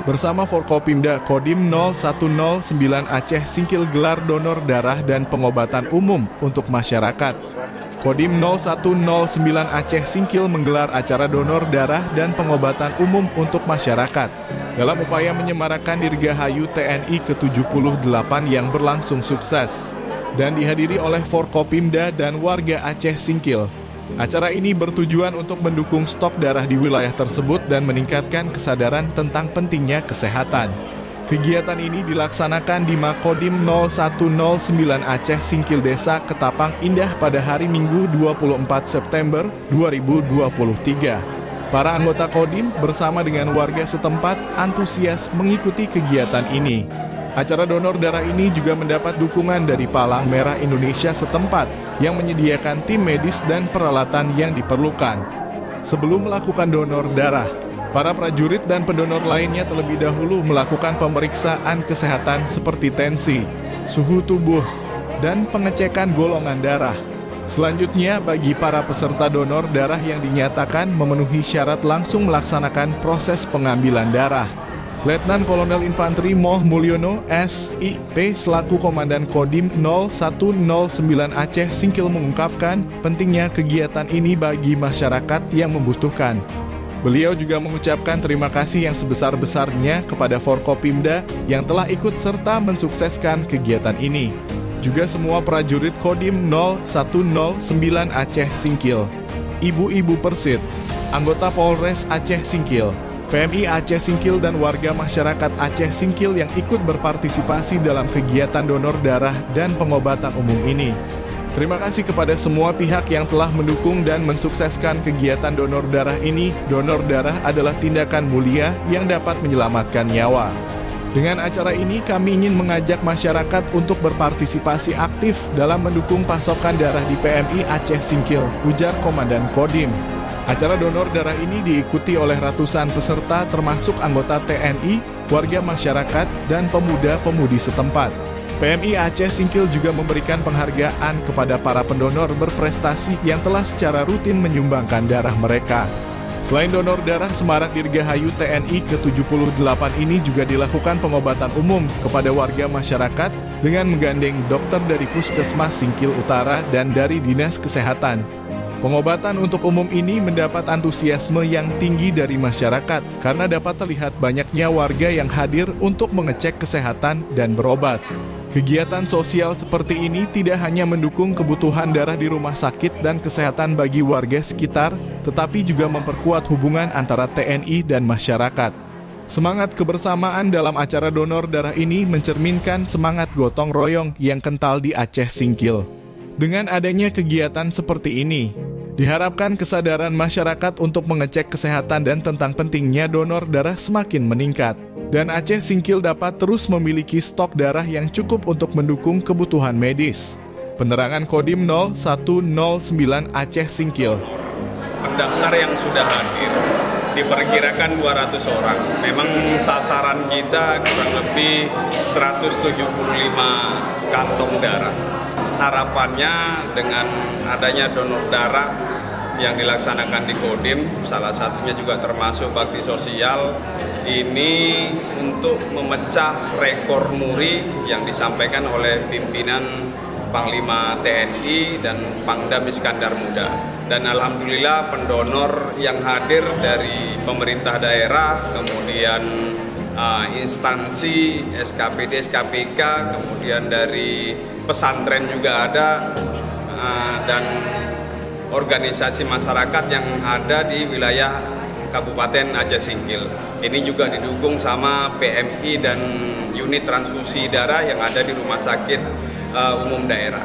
Bersama Forkopimda Kodim 0109 Aceh Singkil gelar donor darah dan pengobatan umum untuk masyarakat. Kodim 0109 Aceh Singkil menggelar acara donor darah dan pengobatan umum untuk masyarakat dalam upaya menyemarakan Dirgahayu TNI ke-78 yang berlangsung sukses dan dihadiri oleh Forkopimda dan warga Aceh Singkil. Acara ini bertujuan untuk mendukung stok darah di wilayah tersebut dan meningkatkan kesadaran tentang pentingnya kesehatan. Kegiatan ini dilaksanakan di Makodim 0109 Aceh Singkil Desa Ketapang Indah pada hari Minggu 24 September 2023. Para anggota Kodim bersama dengan warga setempat antusias mengikuti kegiatan ini. Acara donor darah ini juga mendapat dukungan dari Palang Merah Indonesia setempat yang menyediakan tim medis dan peralatan yang diperlukan. Sebelum melakukan donor darah, para prajurit dan pendonor lainnya terlebih dahulu melakukan pemeriksaan kesehatan seperti tensi, suhu tubuh, dan pengecekan golongan darah. Selanjutnya, bagi para peserta donor darah yang dinyatakan memenuhi syarat langsung melaksanakan proses pengambilan darah. Letnan Kolonel Infanteri Moh Mulyono, SIP, selaku Komandan Kodim 0109 Aceh Singkil mengungkapkan pentingnya kegiatan ini bagi masyarakat yang membutuhkan. Beliau juga mengucapkan terima kasih yang sebesar-besarnya kepada Forkopimda yang telah ikut serta mensukseskan kegiatan ini. Juga semua prajurit Kodim 0109 Aceh Singkil, ibu-ibu Persit, anggota Polres Aceh Singkil, PMI Aceh Singkil dan warga masyarakat Aceh Singkil yang ikut berpartisipasi dalam kegiatan donor darah dan pengobatan umum ini. Terima kasih kepada semua pihak yang telah mendukung dan mensukseskan kegiatan donor darah ini. Donor darah adalah tindakan mulia yang dapat menyelamatkan nyawa. Dengan acara ini kami ingin mengajak masyarakat untuk berpartisipasi aktif dalam mendukung pasokan darah di PMI Aceh Singkil, ujar Komandan Kodim. Acara donor darah ini diikuti oleh ratusan peserta termasuk anggota TNI, warga masyarakat, dan pemuda-pemudi setempat. PMI Aceh Singkil juga memberikan penghargaan kepada para pendonor berprestasi yang telah secara rutin menyumbangkan darah mereka. Selain donor darah, Semarak Dirgahayu TNI ke-78 ini juga dilakukan pengobatan umum kepada warga masyarakat dengan menggandeng dokter dari Puskesmas Singkil Utara dan dari Dinas Kesehatan. Pengobatan untuk umum ini mendapat antusiasme yang tinggi dari masyarakat karena dapat terlihat banyaknya warga yang hadir untuk mengecek kesehatan dan berobat. Kegiatan sosial seperti ini tidak hanya mendukung kebutuhan darah di rumah sakit dan kesehatan bagi warga sekitar, tetapi juga memperkuat hubungan antara TNI dan masyarakat. Semangat kebersamaan dalam acara donor darah ini mencerminkan semangat gotong royong yang kental di Aceh Singkil. Dengan adanya kegiatan seperti ini, diharapkan kesadaran masyarakat untuk mengecek kesehatan dan tentang pentingnya donor darah semakin meningkat. Dan Aceh Singkil dapat terus memiliki stok darah yang cukup untuk mendukung kebutuhan medis. Penerangan Kodim 0109 Aceh Singkil. Pendaftar yang sudah hadir diperkirakan 200 orang. Memang sasaran kita kurang lebih 175 kantong darah. Harapannya dengan adanya donor darah yang dilaksanakan di Kodim, salah satunya juga termasuk bakti sosial, ini untuk memecah rekor muri yang disampaikan oleh pimpinan Panglima TNI dan Pangdam Iskandar Muda. Dan alhamdulillah pendonor yang hadir dari pemerintah daerah, kemudian instansi SKPD, SKPK, kemudian dari pesantren juga ada, dan organisasi masyarakat yang ada di wilayah Kabupaten Aceh Singkil. Ini juga didukung sama PMI dan unit transfusi darah yang ada di rumah sakit umum daerah.